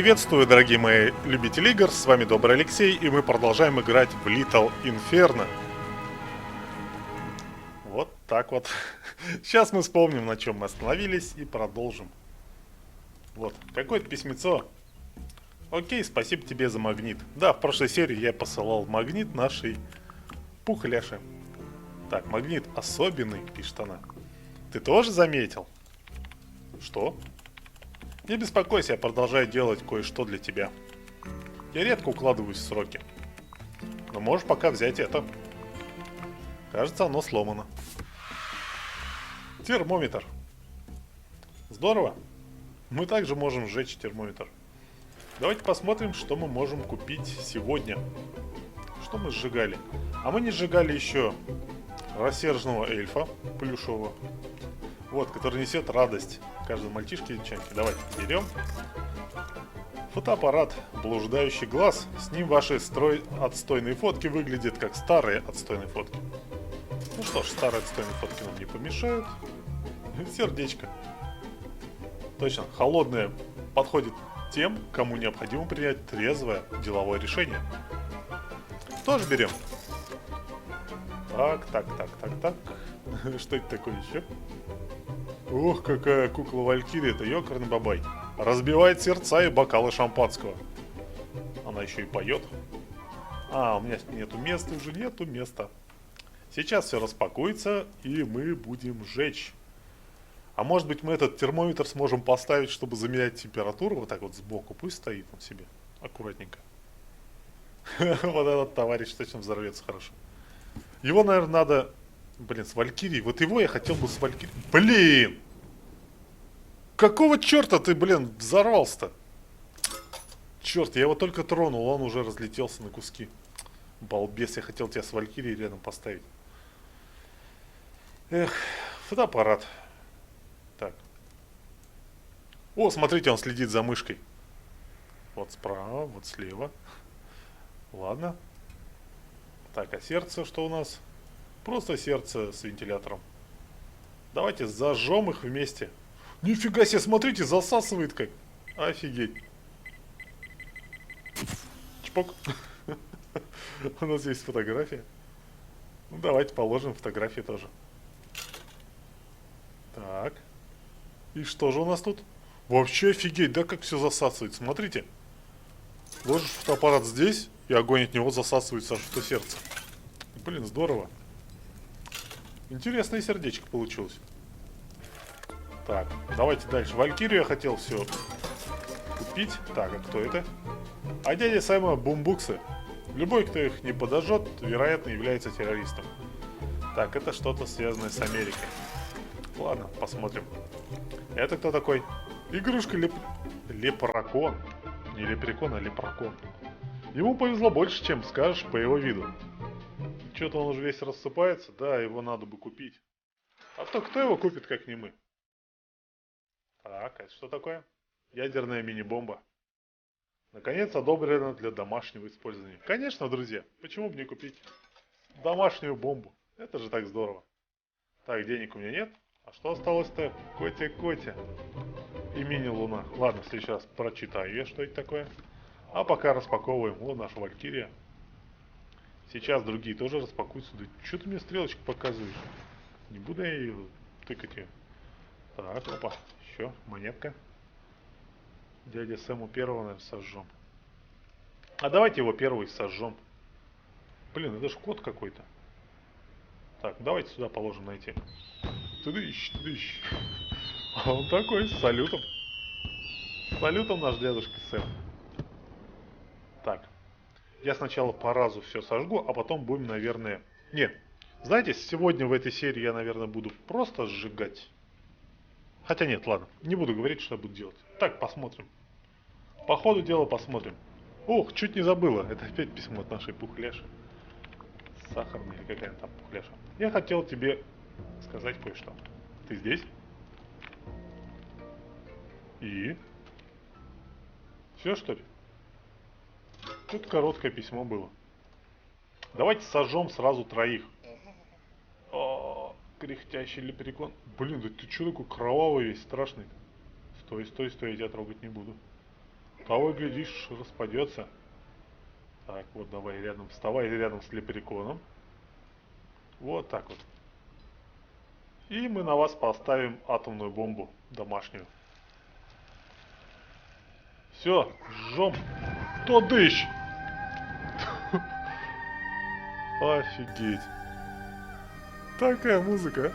Приветствую, дорогие мои любители игр, с вами Добрый Алексей, и мы продолжаем играть в Little Inferno. Вот так вот. Сейчас мы вспомним, на чем мы остановились, и продолжим. Вот, какое-то письмецо. Окей, спасибо тебе за магнит. Да, в прошлой серии я посылал магнит нашей пухляше. Так, магнит особенный, пишет она. Ты тоже заметил? Что? Не беспокойся, я продолжаю делать кое-что для тебя. Я редко укладываюсь в сроки. Но можешь пока взять это. Кажется, оно сломано. Термометр. Здорово. Мы также можем сжечь термометр. Давайте посмотрим, что мы можем купить сегодня. Что мы сжигали? А мы не сжигали еще рассерженного эльфа плюшевого. Вот, который несет радость каждому мальчишке и девчонке. Давайте берем. Фотоаппарат, блуждающий глаз. С ним ваши отстойные фотки выглядят как старые отстойные фотки. Ну что ж, старые отстойные фотки нам не помешают. Сердечко. Точно, холодное подходит тем, кому необходимо принять трезвое деловое решение. Тоже берем. Так. Что это такое еще? Ух, какая кукла Валькирия, это ёкарный бабай. Разбивает сердца и бокалы шампанского. Она еще и поет. А, у меня нету места, уже нету места. Сейчас все распакуется, и мы будем жечь. А может быть, мы этот термометр сможем поставить, чтобы замерять температуру, вот так вот сбоку. Пусть стоит он себе, аккуратненько. Вот этот товарищ точно взорвется хорошо. Его, наверное, надо... Блин, с Валькирией. Вот его я хотел бы с Валькирией. Блин! Какого черта ты, блин, взорвался-то? Черт, я его только тронул, он уже разлетелся на куски. Балбес, я хотел тебя с Валькирией рядом поставить. Эх, фотоаппарат. Так. О, смотрите, он следит за мышкой. Вот справа, вот слева. Ладно. Так, а сердце что у нас? Просто сердце с вентилятором. Давайте зажжем их вместе. Нифига себе, смотрите, засасывает как. Офигеть. Чпок. У нас есть фотография. Ну, давайте положим фотографии тоже. Так. И что же у нас тут? Вообще офигеть, да, как все засасывает. Смотрите. Ложишь фотоаппарат здесь, и огонь от него засасывается аж в сердце. Блин, здорово. Интересное сердечко получилось. Так, давайте дальше. Валькирию я хотел все купить. Так, а кто это? А дядя Сайма бумбуксы. Любой, кто их не подожжет, вероятно, является террористом. Так, это что-то связанное с Америкой. Ладно, посмотрим. Это кто такой? Игрушка лепрекон. Не лепрекон, а лепрекон. Ему повезло больше, чем скажешь по его виду. Что-то он уже весь рассыпается. Да, его надо бы купить. А то кто его купит, как не мы? Так, это что такое? Ядерная мини-бомба. Наконец одобрена для домашнего использования. Конечно, друзья, почему бы не купить домашнюю бомбу? Это же так здорово. Так, денег у меня нет. А что осталось-то? Котя. И мини-луна. Ладно, в следующий раз прочитаю я, что это такое. А пока распаковываем. Вот наша Валькирия. Сейчас другие тоже распакуются. Да что ты мне стрелочку показываешь? Не буду я ее тыкать ее. Так, опа. Еще монетка. Дядя Сэму первого, наверное, сожжем. А давайте его первый сожжем. Блин, это же кот какой-то. Так, давайте сюда положим найти. Тыдыщ. А он такой, с салютом. С салютом наш дедушка Сэм. Так. Я сначала по разу все сожгу, а потом будем, наверное... Нет. Знаете, сегодня в этой серии я, наверное, буду просто сжигать. Хотя нет, ладно. Не буду говорить, что я буду делать. Так, посмотрим. По ходу дела посмотрим. Ох, чуть не забыла. Это опять письмо от нашей пухляши. Сахарная или какая там пухляша. Я хотел тебе сказать кое-что. Ты здесь? И? Все, что ли? Тут короткое письмо было. Давайте сожжем сразу троих. О, кряхтящий лепрекон. Блин, да ты что такой кровавый весь, страшный? Стой, я тебя трогать не буду. Того, глядишь, распадется. Так, вот давай рядом, вставай рядом с лепреконом. Вот так вот. И мы на вас поставим атомную бомбу домашнюю. Все, жжем. Тодыщ! Офигеть. Такая музыка.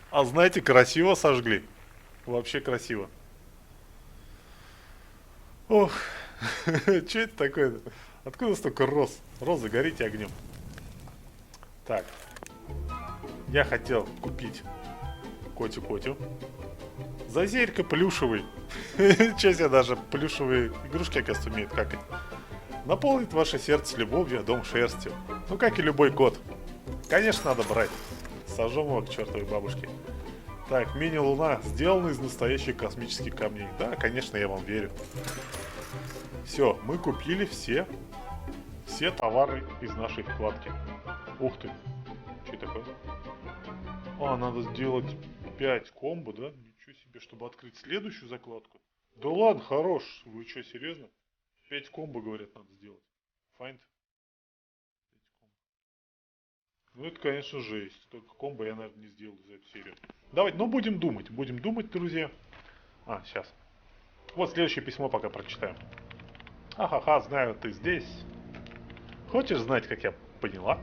А знаете, красиво сожгли. Вообще красиво. Ох, что это такое-то? Откуда столько роз? Розы, горите огнем. Так. Я хотел купить котю-котю. Зазерька плюшевый. Сейчас я даже плюшевые игрушки, оказывается, умеют какать. Наполнит ваше сердце любовью, а дом шерстью. Ну, как и любой кот. Конечно, надо брать. Сожжем его к чертовой бабушке. Так, мини-луна сделана из настоящих космических камней. Да, конечно, я вам верю. Все, мы купили все товары из нашей вкладки. Ух ты. Что такое? А, надо сделать 5 комбо, да? Ничего себе, чтобы открыть следующую закладку. Да ладно, хорош. Вы что, серьезно? 5 комбо, говорят, надо сделать. Find. 5 комбо. Ну это, конечно, жесть. Только комбо я, наверное, не сделал за эту серию. Давайте, ну будем думать, друзья. А, сейчас. Вот следующее письмо пока прочитаем. Ахаха, знаю, ты здесь. Хочешь знать, как я поняла?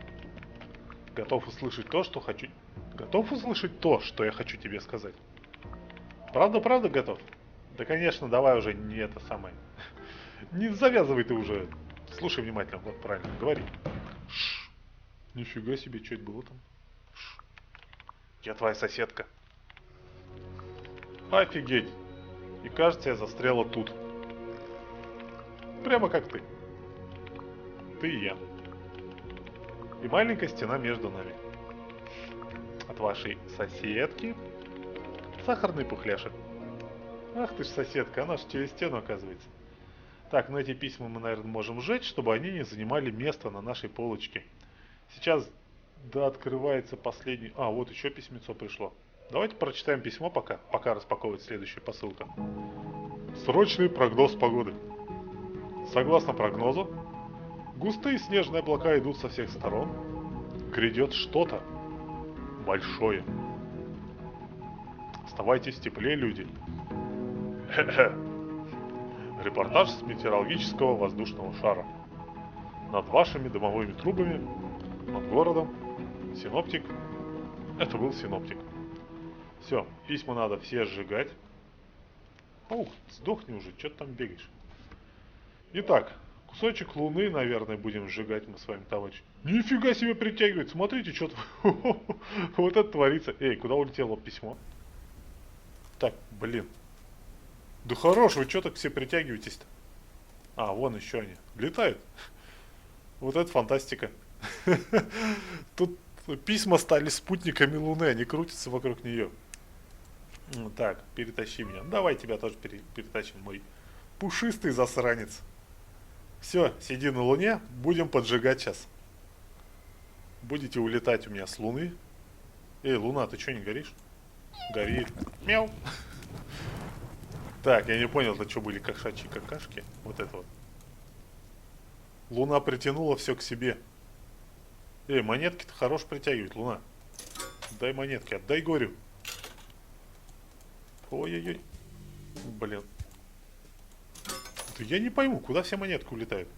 Готов услышать то, что хочу... Готов услышать то, что я хочу тебе сказать? Правда готов? Да, конечно, давай уже не это самое. Не завязывай ты уже. Слушай внимательно, вот правильно, говори. Шш. Нифига себе, что это было там? Шш. Я твоя соседка. Офигеть. И кажется, я застряла тут. Прямо как ты. Ты и я. И маленькая стена между нами. От вашей соседки сахарный пухляшек. Ах ты ж соседка, она ж через стену оказывается. Так, ну эти письма мы, наверное, можем сжечь, чтобы они не занимали место на нашей полочке. Сейчас, да, открывается последний... А, вот еще письмецо пришло. Давайте прочитаем письмо пока распаковывает следующая посылка. Срочный прогноз погоды. Согласно прогнозу, густые снежные облака идут со всех сторон. Грядет что-то большое. Оставайтесь в тепле, люди. Репортаж с метеорологического воздушного шара. Над вашими дымовыми трубами, над городом, синоптик. Это был синоптик. Все, письма надо все сжигать. Ух, сдохни уже, что ты там бегаешь? Итак, кусочек луны, наверное, будем сжигать мы с вами, товарищ. Нифига себе притягивает, смотрите, что-то... Вот это творится. Эй, куда улетело письмо? Так, блин. Да хорош, вы что так все притягиваетесь-то? А, вон еще они. Летают. Вот это фантастика. Тут письма стали спутниками Луны, они крутятся вокруг нее. Так, перетащи меня. Давай тебя тоже перетащим, мой пушистый засранец. Все, сиди на Луне, будем поджигать сейчас. Будете улетать у меня с Луны. Эй, Луна, ты что, не горишь? Гори. Мяу. Так, я не понял, это что были кошачьи какашки? Вот это вот. Луна притянула все к себе. Эй, монетки-то хорош притягивает, Луна. Дай монетки, отдай горю. Ой-ой-ой. Блин. Да я не пойму, куда все монетки улетают.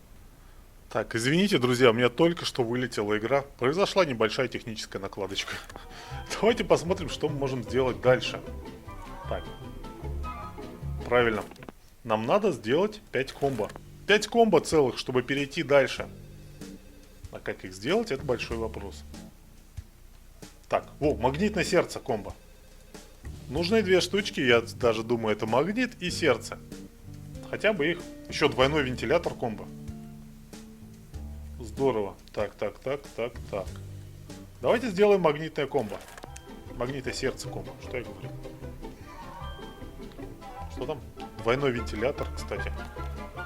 Так, извините, друзья, у меня только что вылетела игра. Произошла небольшая техническая накладочка. Давайте посмотрим, что мы можем сделать дальше. Так. Правильно. Нам надо сделать 5 комбо. 5 комбо целых, чтобы перейти дальше. А как их сделать, это большой вопрос. Так, во, магнитное сердце комбо. Нужны 2 штучки, я даже думаю, это магнит и сердце. Хотя бы их. Еще двойной вентилятор комбо. Здорово. Так. Давайте сделаем магнитное комбо. Магнитное сердце комбо. Что я говорю? Что там? Двойной вентилятор, кстати.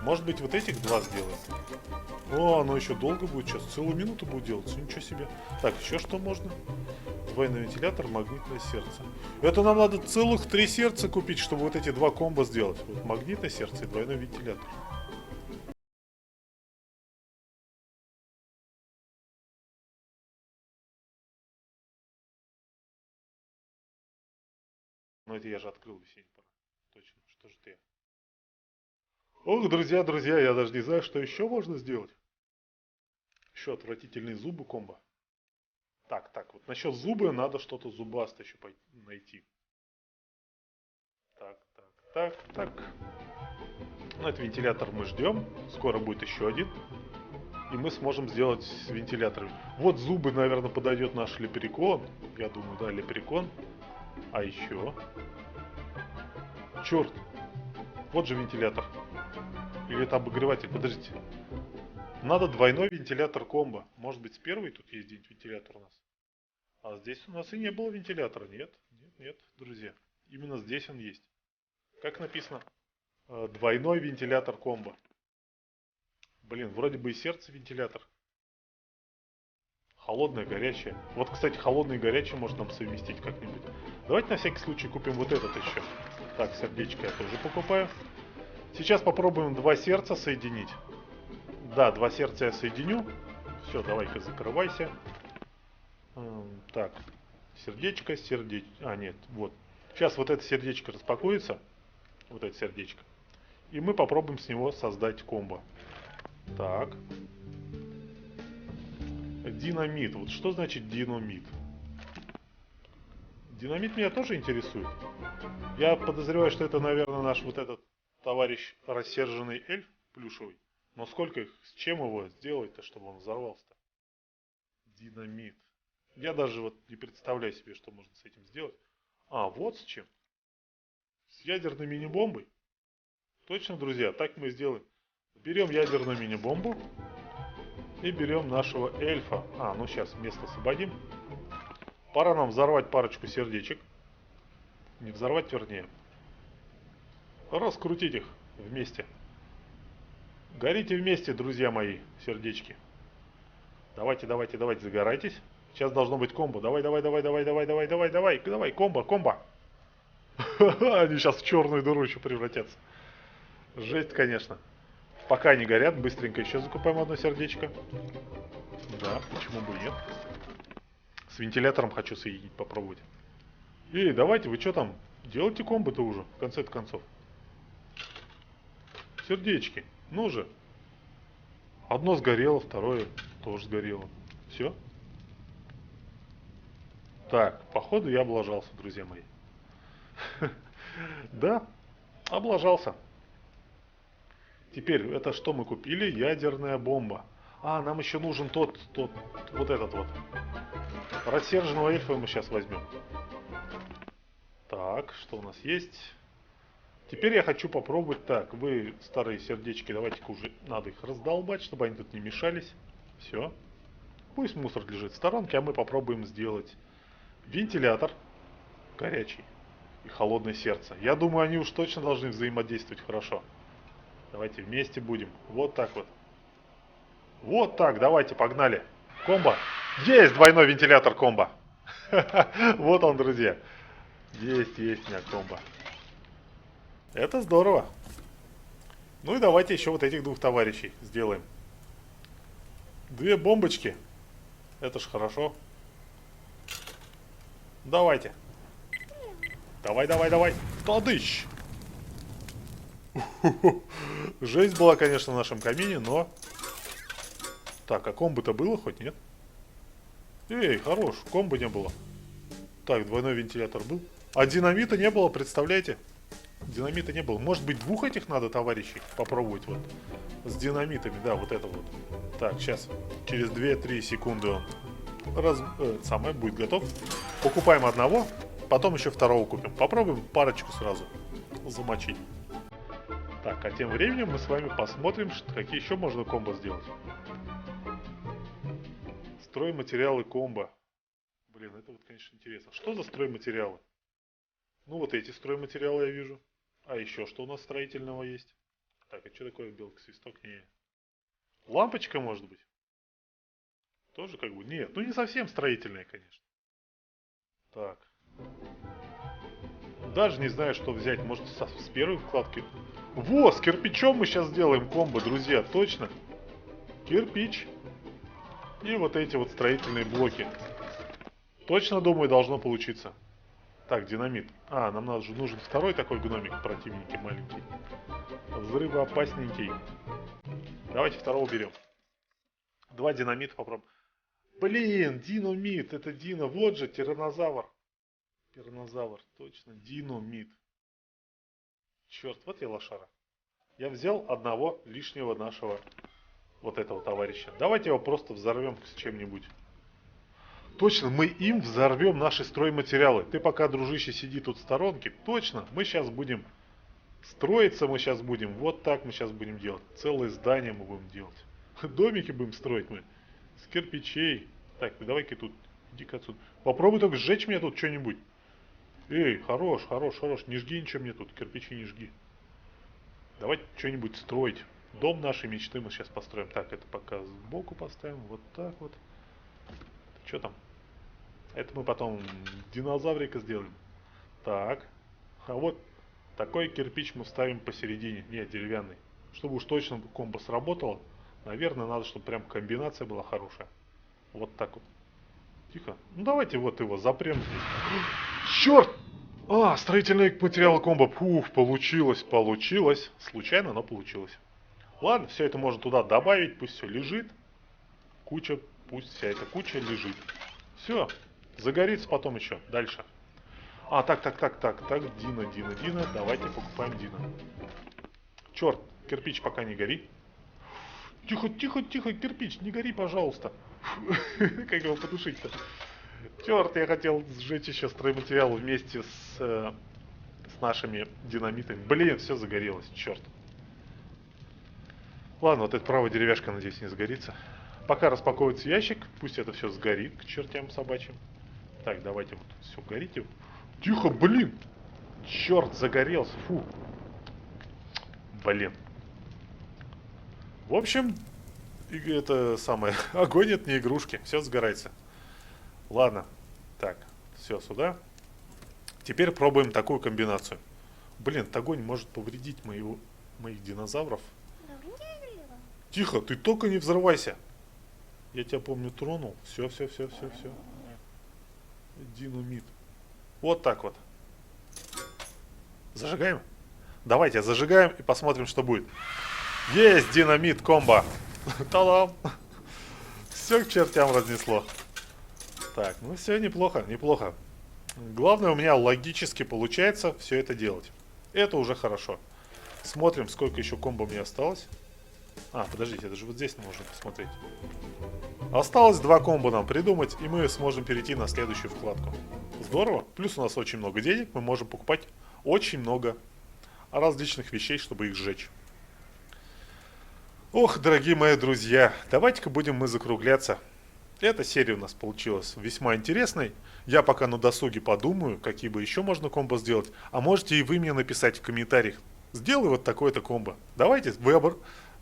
Может быть, вот этих 2 сделаем? О, оно еще долго будет сейчас. Целую минуту будет делаться. Ничего себе. Так, еще что можно? Двойной вентилятор, магнитное сердце. Это нам надо целых 3 сердца купить, чтобы вот эти два комбо сделать. Вот магнитное сердце и двойной вентилятор. Ну это я же открыл весенний пора. Точно, что же ты? Ох, друзья, я даже не знаю, что еще можно сделать. Еще отвратительные зубы комбо. Так, вот насчет зубы надо что-то зубастое еще найти. Так. Ну, этот вентилятор мы ждем. Скоро будет еще один. И мы сможем сделать с вентиляторами. Вот зубы, наверное, подойдет наш леперикон. Я думаю, да, леперикон. А еще... Черт! Вот же вентилятор. Или это обогреватель? Подождите. Надо двойной вентилятор комбо. Может быть, с первой тут есть где-нибудь вентилятор у нас? А здесь у нас и не было вентилятора. Нет, друзья. Именно здесь он есть. Как написано? Двойной вентилятор комбо. Блин, вроде бы и сердце вентилятор. Холодное, горячее. Вот, кстати, холодное и горячее может нам совместить как-нибудь. Давайте на всякий случай купим вот этот еще. Так, сердечко я тоже покупаю. Сейчас попробуем два сердца соединить. Да, два сердца я соединю. Все, давай-ка закрывайся. Так, сердечко. А, нет, вот. Сейчас вот это сердечко распакуется. Вот это сердечко. И мы попробуем с него создать комбо. Так. Динамит. Вот что значит динамит? Динамит меня тоже интересует. Я подозреваю, что это, наверное, наш вот этот товарищ рассерженный эльф плюшевый. Но сколько их, с чем его сделать-то, чтобы он взорвался-то? Динамит. Я даже вот не представляю себе, что можно с этим сделать. А, вот с чем. С ядерной мини-бомбой. Точно, друзья, так мы сделаем. Берем ядерную мини-бомбу. И берем нашего эльфа. А, ну сейчас место освободим. Пора нам взорвать парочку сердечек. Не взорвать, вернее. Раскрутить их вместе. Горите вместе, друзья мои, сердечки. Давайте, загорайтесь. Сейчас должно быть комбо. Давай, комбо. Они сейчас в черную дыру еще превратятся. Жесть, конечно. Пока они горят, быстренько еще закупаем одно сердечко. Да, почему бы и нет. С вентилятором хочу соединить, попробовать. Эй, давайте, вы что там? Делайте комбо-то уже, в конце-то концов. Сердечки. Ну же. Одно сгорело, второе тоже сгорело. Все. Так, походу я облажался, друзья мои. Да, облажался. Теперь, это что мы купили? Ядерная бомба. А, нам еще нужен вот этот вот. Рассерженного эльфа мы сейчас возьмем. Так, что у нас есть? Теперь я хочу попробовать. Так, вы старые сердечки, давайте-ка уже надо их раздолбать, чтобы они тут не мешались. Все. Пусть мусор лежит в сторонке, а мы попробуем сделать вентилятор горячий и холодное сердце. Я думаю, они уж точно должны взаимодействовать хорошо. Давайте вместе будем. Вот так вот. Вот так, давайте, погнали. Комбо. Есть двойной вентилятор комбо. Вот он, друзья. Есть у меня комбо. Это здорово. Ну и давайте еще вот этих двух товарищей сделаем. Две бомбочки. Это ж хорошо. Давайте. Давай. Тадыщ. Жесть была, конечно, в нашем камине, но... Так, а комбо-то было хоть, нет? Эй, хорош, комбо не было. Так, двойной вентилятор был. А динамита не было, представляете? Динамита не было. Может быть, двух этих надо, товарищей, попробовать вот. С динамитами, да, вот это вот. Так, сейчас, через 2-3 секунды он самое будет готов. Покупаем одного, потом еще второго купим. Попробуем парочку сразу замочить. Так, а тем временем мы с вами посмотрим, какие еще можно комбо сделать. Стройматериалы комбо. Блин, это вот, конечно, интересно. Что за стройматериалы? Ну, вот эти стройматериалы я вижу. А еще что у нас строительного есть? Так, а что такое белка-свисток? Не. Лампочка, может быть? Тоже как бы... Нет, ну не совсем строительная, конечно. Так. Даже не знаю, что взять. Может, с первой вкладки? Во, с кирпичом мы сейчас сделаем комбо, друзья, точно. Кирпич. И вот эти вот строительные блоки. Точно, думаю, должно получиться. Так, динамит. А, нам нужен второй такой гномик противненький, маленький. Взрывоопасненький. Давайте второго берем. Два динамита попробуем. Блин, динамит, это Дино. Вот же, тиранозавр. Тиранозавр, точно, динамит. Черт, вот я лошара. Я взял одного лишнего нашего вот этого товарища. Давайте его просто взорвем с чем-нибудь. Точно, мы им взорвем наши стройматериалы. Ты пока, дружище, сиди тут в сторонке. Точно, мы сейчас будем строиться, мы сейчас будем. Вот так мы сейчас будем делать. Целое здание мы будем делать. Домики будем строить мы. С кирпичей. Так, давай-ка тут, иди-ка отсюда. Попробуй только сжечь меня тут что-нибудь. Эй, хорош, хорош, хорош. Не жги ничего мне тут, кирпичи не жги. Давайте что-нибудь строить. Дом нашей мечты мы сейчас построим. Так, это пока сбоку поставим. Вот так вот. Что там? Это мы потом динозаврика сделаем. Так. А вот такой кирпич мы вставим посередине. Не, деревянный. Чтобы уж точно комбо сработало. Наверное, надо, чтобы прям комбинация была хорошая. Вот так вот. Тихо. Ну давайте вот его запрем здесь. Черт! А, строительные материалы комбо. Фух, получилось, получилось. Случайно, но получилось. Ладно, все это можно туда добавить. Пусть все лежит. Куча, пусть вся эта куча лежит. Все. Загорится потом еще. Дальше. А, так, Дина. Давайте покупаем Дина. Черт, кирпич пока не гори. Тихо, кирпич, не гори, пожалуйста. Как его потушить-то? Черт, я хотел сжечь еще стройматериал вместе с нашими динамитами. Блин, все загорелось, черт. Ладно, вот эта правая деревяшка, надеюсь, не сгорится. Пока распаковывается ящик, пусть это все сгорит к чертям собачьим. Так, давайте вот все горите. Тихо, блин! Черт, загорелся, фу. Блин. В общем, это самое, огонь это не игрушки, все сгорается. Ладно, так, все сюда. Теперь пробуем такую комбинацию. Блин, этот огонь может повредить моих динозавров. Тихо, ты только не взрывайся. Я тебя, помню, тронул. Все. Динамит. Вот так вот. Зажигаем? Давайте зажигаем и посмотрим, что будет. Есть динамит комбо. Та-дам! Все к чертям разнесло. Так, ну все неплохо, неплохо. Главное, у меня логически получается все это делать. Это уже хорошо. Смотрим, сколько еще комбо мне осталось. А, подождите, это же вот здесь можно посмотреть. Осталось 2 комбо нам придумать, и мы сможем перейти на следующую вкладку. Здорово. Плюс у нас очень много денег, мы можем покупать очень много различных вещей, чтобы их сжечь. Ох, дорогие мои друзья, давайте-ка будем мы закругляться. Эта серия у нас получилась весьма интересной. Я пока на досуге подумаю, какие бы еще можно комбо сделать. А можете и вы мне написать в комментариях. Сделай вот такое-то комбо. Давайте,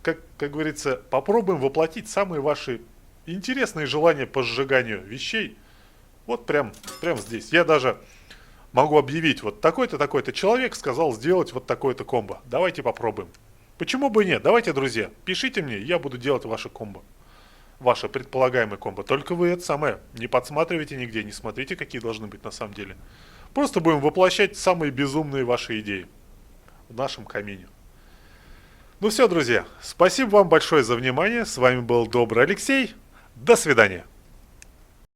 как говорится, попробуем воплотить самые ваши интересные желания по сжиганию вещей. Вот прям здесь. Я даже могу объявить, вот такой-то человек сказал сделать вот такое-то комбо. Давайте попробуем. Почему бы и нет? Давайте, друзья, пишите мне, я буду делать ваше комбо. Ваше предполагаемое комбо. Только вы это самое не подсматривайте нигде, не смотрите, какие должны быть на самом деле. Просто будем воплощать самые безумные ваши идеи в нашем камине. Ну все, друзья, спасибо вам большое за внимание. С вами был Добрый Алексей. До свидания.